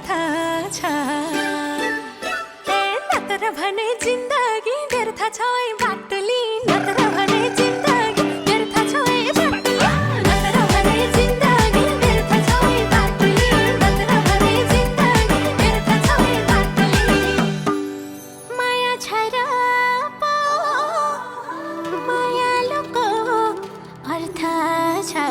अर्थ छ नत्र भने जिन्दगी व्यर्थ छ बाटुली नत्र भने जिन्दगी व्यर्थ छ बाटुली नत्र भने जिन्दगी व्यर्थ छ बाटुली नत्र भने जिन्दगी व्यर्थ छ बाटुली माया छ र पो मायालुको अर्थ छ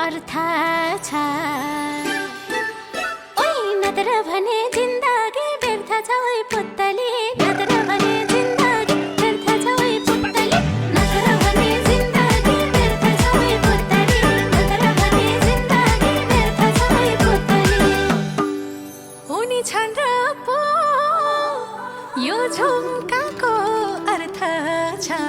अर्थ छ ओइ नत्र भने जिन्दगी व्यर्थ छ ओइ पुतली नत्र भने जिन्दगी व्यर्थ छ ओइ पुतली नत्र भने जिन्दगी व्यर्थ छ ओइ पुतली नत्र भने जिन्दगी व्यर्थ छ ओइ पुतली उनी छन् र पो यो झुम्काको अर्थ छ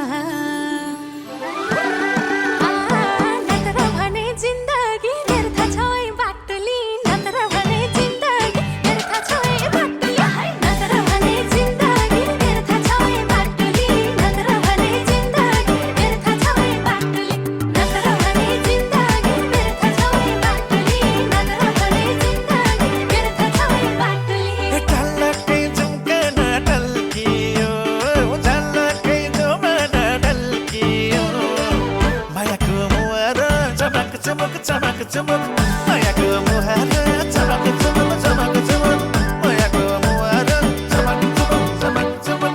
चमक चमक मायाको मुहार चमक चमक चमक चमक मायाको मुहार चमक चमक चमक चमक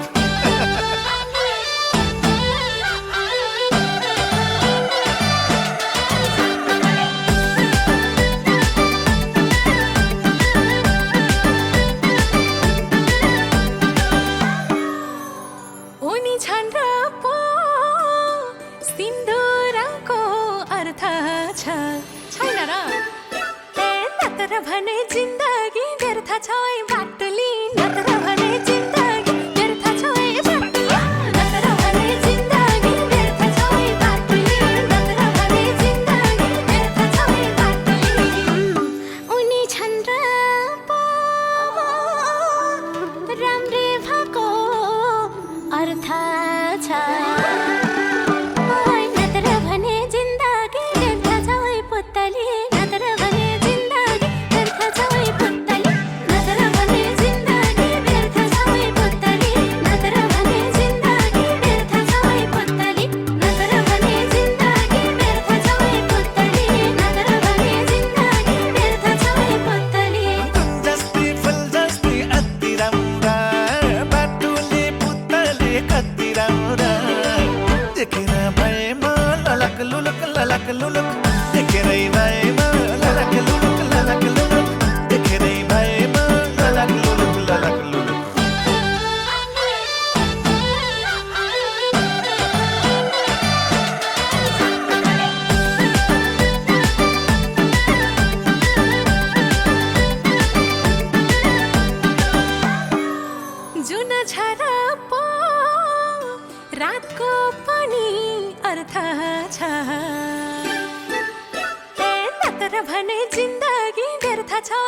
उनी छन् र पो सिन्दुरको अर्थ छैन र नत्र भने जिन्दगी व्यर्थ छ बाटुली नत्र भने जिन्दगी व्यर्थ छ बाटुली नत्र भने जिन्दगी व्यर्थ छ बाटुली नत्र भने जिन्दगी व्यर्थ छ बाटुली उनी छन् र पो राम्री भएको अर्थ छ लुलुक ललक लुलुक देखेरै भएमा ललक लुलुक ललक लुलुक देखेरै भएमा ललक लुलुक ललक लुलुक जुन छ र पो रातको पनि अर्थ छ नत्र भने जिन्दगी व्यर्थ छ